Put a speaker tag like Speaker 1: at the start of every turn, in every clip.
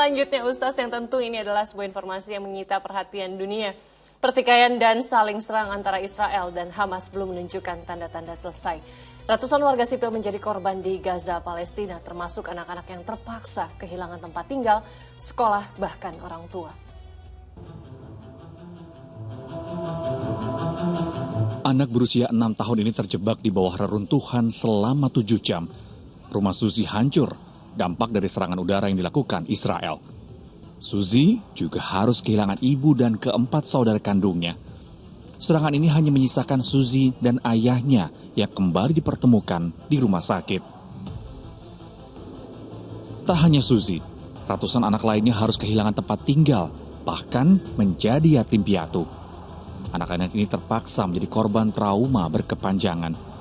Speaker 1: selanjutnya Ustaz, yang tentu ini adalah sebuah informasi yang menyita perhatian dunia. Pertikaian dan saling serang antara Israel dan Hamas belum menunjukkan tanda-tanda selesai. Ratusan warga sipil menjadi korban di Gaza, Palestina, termasuk anak-anak yang terpaksa kehilangan tempat tinggal, sekolah, bahkan orang tua.
Speaker 2: Anak berusia 6 tahun ini terjebak di bawah reruntuhan selama 7 jam. Rumah Suzy hancur, dampak dari serangan udara yang dilakukan Israel. Suzy juga harus kehilangan ibu dan keempat saudara kandungnya. Serangan ini hanya menyisakan Suzy dan ayahnya yang kembali dipertemukan di rumah sakit. Tak hanya Suzy, ratusan anak lainnya harus kehilangan tempat tinggal, bahkan menjadi yatim piatu. Anak-anak ini terpaksa menjadi korban trauma berkepanjangan.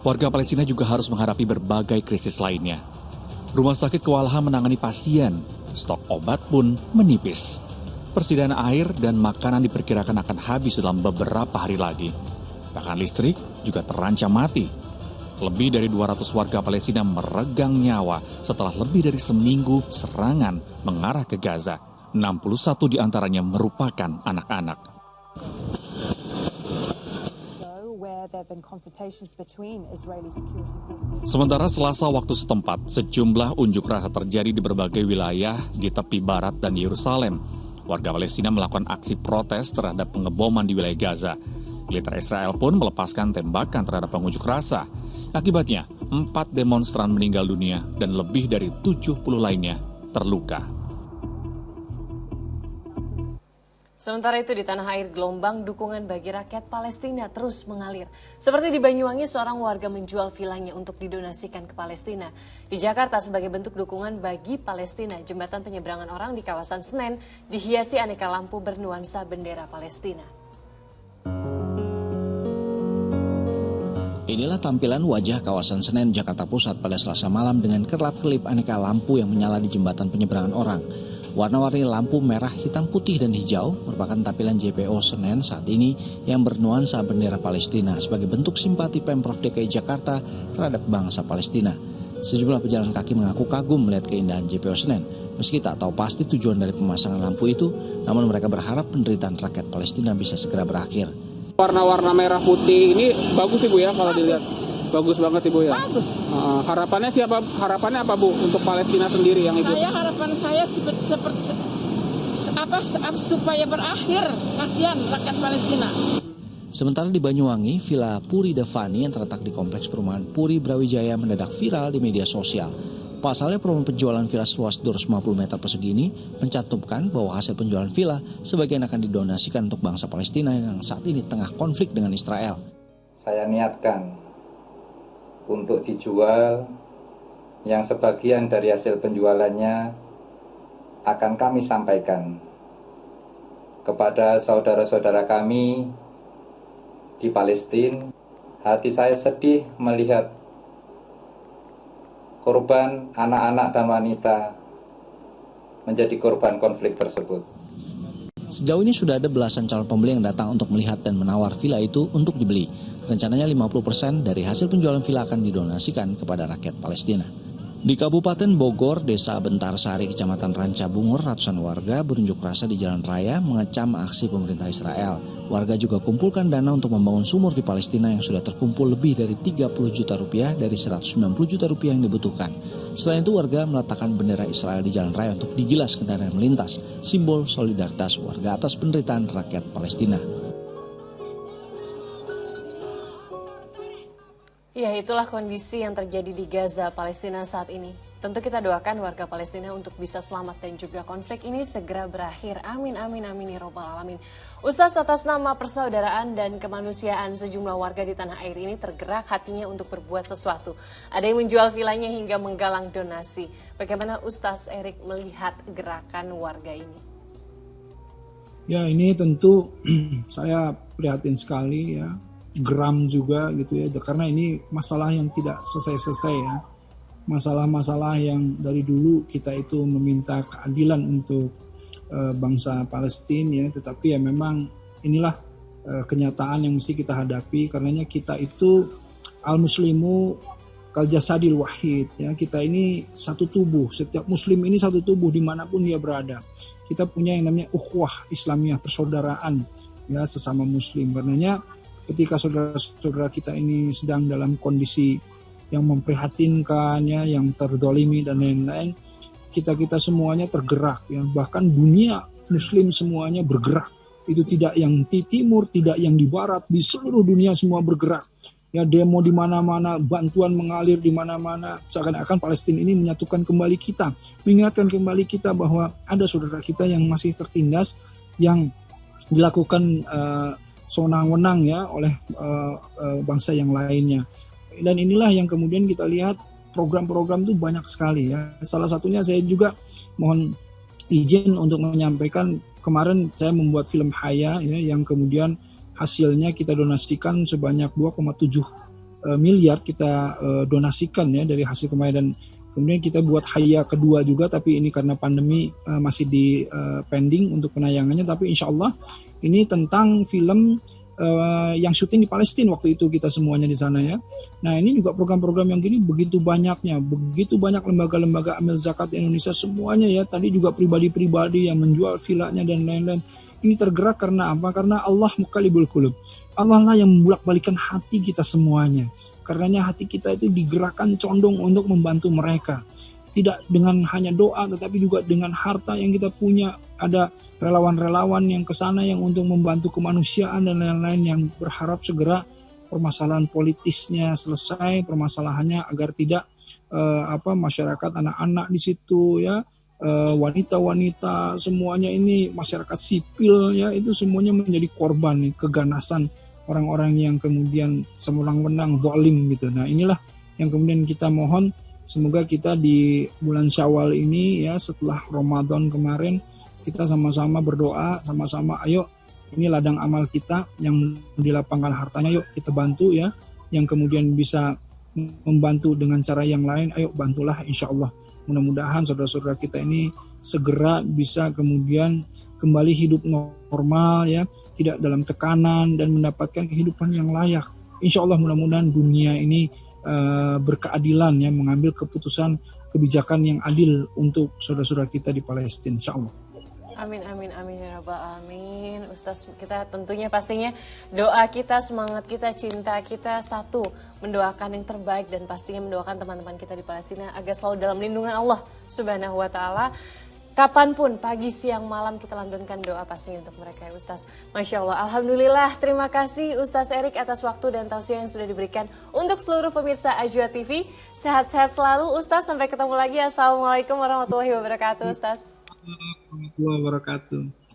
Speaker 2: Warga Palestina juga harus menghadapi berbagai krisis lainnya. Rumah sakit kewalahan menangani pasien, stok obat pun menipis. Persediaan air dan makanan diperkirakan akan habis dalam beberapa hari lagi. Bahkan listrik juga terancam mati. Lebih dari 200 warga Palestina meregang nyawa setelah lebih dari seminggu serangan mengarah ke Gaza. 61 diantaranya merupakan anak-anak. Sementara Selasa waktu setempat, sejumlah unjuk rasa terjadi di berbagai wilayah di tepi barat dan Yerusalem. Warga Palestina melakukan aksi protes terhadap pengeboman di wilayah Gaza. Militer Israel pun melepaskan tembakan terhadap pengunjuk rasa. Akibatnya, 4 demonstran meninggal dunia dan lebih dari 70 lainnya terluka.
Speaker 1: Sementara itu di tanah air, gelombang dukungan bagi rakyat Palestina terus mengalir. Seperti di Banyuwangi, seorang warga menjual vilanya untuk didonasikan ke Palestina. Di Jakarta, sebagai bentuk dukungan bagi Palestina, jembatan penyeberangan orang di kawasan Senen dihiasi aneka lampu bernuansa bendera Palestina.
Speaker 3: Inilah tampilan wajah kawasan Senen, Jakarta Pusat pada Selasa malam dengan kerlap-kelip aneka lampu yang menyala di jembatan penyeberangan orang. Warna-warni lampu merah, hitam, putih, dan hijau merupakan tampilan JPO Senen saat ini yang bernuansa bendera Palestina sebagai bentuk simpati Pemprov DKI Jakarta terhadap bangsa Palestina. Sejumlah pejalan kaki mengaku kagum melihat keindahan JPO Senen. Meski tak tahu pasti tujuan dari pemasangan lampu itu, namun mereka berharap penderitaan rakyat Palestina bisa segera berakhir.
Speaker 4: Warna-warna merah putih ini bagus Ibu ya kalau dilihat. Bagus banget Ibu ya.
Speaker 5: Bagus.
Speaker 4: Harapannya apa Bu untuk Palestina sendiri yang Ibu?
Speaker 5: Harapan saya supaya berakhir, kasihan rakyat Palestina.
Speaker 3: Sementara di Banyuwangi, Villa Puri Devani yang terletak di Kompleks Perumahan Puri Brawijaya mendadak viral di media sosial. Pasalnya promo penjualan villa seluas 250 meter persegi ini mencantumkan bahwa hasil penjualan villa sebagian akan didonasikan untuk bangsa Palestina yang saat ini tengah konflik dengan Israel.
Speaker 6: Saya niatkan untuk dijual, yang sebagian dari hasil penjualannya akan kami sampaikan kepada saudara-saudara kami di Palestina. Hati saya sedih melihat korban anak-anak dan wanita menjadi korban konflik tersebut.
Speaker 3: Sejauh ini sudah ada belasan calon pembeli yang datang untuk melihat dan menawar villa itu untuk dibeli. Rencananya 50% dari hasil penjualan villa akan didonasikan kepada rakyat Palestina. Di Kabupaten Bogor, Desa Bentarsari, Kecamatan Ranca Bungur, ratusan warga berunjuk rasa di jalan raya mengecam aksi pemerintah Israel. Warga juga kumpulkan dana untuk membangun sumur di Palestina yang sudah terkumpul lebih dari 30 juta rupiah dari 190 juta rupiah yang dibutuhkan. Selain itu, warga meletakkan bendera Israel di jalan raya untuk digilas kendaraan melintas, simbol solidaritas warga atas penderitaan rakyat Palestina.
Speaker 1: Ya, itulah kondisi yang terjadi di Gaza, Palestina saat ini. Tentu kita doakan warga Palestina untuk bisa selamat dan juga konflik ini segera berakhir. Amin, amin, amin, ya robbal alamin. Ustaz, atas nama persaudaraan dan kemanusiaan, sejumlah warga di tanah air ini tergerak hatinya untuk berbuat sesuatu. Ada yang menjual vilanya hingga menggalang donasi. Bagaimana Ustaz Erik melihat gerakan warga ini?
Speaker 7: Ya, ini tentu saya prihatin sekali ya. Geram juga gitu ya, karena ini masalah yang tidak selesai-selesai ya. Masalah-masalah yang dari dulu kita itu meminta keadilan untuk bangsa Palestina ya, tetapi ya memang inilah kenyataan yang mesti kita hadapi, karenanya kita itu al-muslimu kal jasadil wahid ya, kita ini satu tubuh, setiap muslim ini satu tubuh dimanapun dia berada. Kita punya yang namanya ukhuwah Islamiyah, persaudaraan ya sesama muslim. Karenanya ketika saudara-saudara kita ini sedang dalam kondisi yang memprihatinkan ya, yang terdolimi dan lain-lain, kita semuanya tergerak ya, bahkan dunia muslim semuanya bergerak. Itu tidak yang di timur, tidak yang di barat, di seluruh dunia semua bergerak. Ya, demo di mana-mana, bantuan mengalir di mana-mana. Seakan-akan Palestina ini menyatukan kembali kita, mengingatkan kembali kita bahwa ada saudara kita yang masih tertindas, yang dilakukan sewenang-wenang ya oleh bangsa yang lainnya. Dan inilah yang kemudian kita lihat program-program itu banyak sekali ya. Salah satunya saya juga mohon izin untuk menyampaikan, kemarin saya membuat film Haya ya, yang kemudian hasilnya kita donasikan sebanyak 2,7 miliar kita donasikan ya dari hasil kemarin. Dan kemudian kita buat Haya kedua juga, tapi ini karena pandemi masih di pending untuk penayangannya. Tapi insya Allah ini tentang film yang syuting di Palestina waktu itu kita semuanya di sana ya. Nah ini juga program-program yang gini begitu banyaknya, begitu banyak lembaga-lembaga amil zakat di Indonesia semuanya ya. Tadi juga pribadi-pribadi yang menjual vilanya dan lain-lain. Ini tergerak karena apa? Karena Allah muqallibul qulub. Allah lah yang membolak-balikan hati kita semuanya. Karenanya hati kita itu digerakkan condong untuk membantu mereka. Tidak dengan hanya doa, tetapi juga dengan harta yang kita punya. Ada relawan-relawan yang kesana yang untuk membantu kemanusiaan dan lain-lain, yang berharap segera permasalahan politisnya selesai, permasalahannya agar tidak masyarakat anak-anak di situ ya, wanita-wanita semuanya ini, masyarakat sipil ya, itu semuanya menjadi korban nih, keganasan orang-orang yang kemudian sewenang-wenang zalim gitu. Nah inilah yang kemudian kita mohon, semoga kita di bulan Syawal ini ya, setelah Ramadan kemarin, kita sama-sama berdoa, sama-sama ayo, ini ladang amal kita yang dilapangkan hartanya, yuk kita bantu ya. Yang kemudian bisa membantu dengan cara yang lain, ayo bantulah insya Allah. Mudah-mudahan saudara-saudara kita ini segera bisa kemudian kembali hidup normal ya, tidak dalam tekanan dan mendapatkan kehidupan yang layak. Insya Allah mudah-mudahan dunia ini berkeadilan ya, mengambil keputusan kebijakan yang adil untuk saudara-saudara kita di Palestina, insya Allah.
Speaker 1: Amin, amin, amin ya rabbal alamin. Ustaz, kita tentunya pastinya doa kita, semangat kita, cinta kita satu, mendoakan yang terbaik dan pastinya mendoakan teman-teman kita di Palestina agar selalu dalam lindungan Allah Subhanahu wa taala. Kapanpun, pagi, siang, malam kita lantunkan doa pastinya untuk mereka ya Ustaz. Masya Allah, Alhamdulillah, terima kasih Ustaz Erik atas waktu dan tausiah yang sudah diberikan untuk seluruh pemirsa Ajwa TV. Sehat-sehat selalu Ustaz, sampai ketemu lagi. Assalamualaikum warahmatullahi wabarakatuh Ustaz.
Speaker 7: Warahmatullahi wabarakatuh.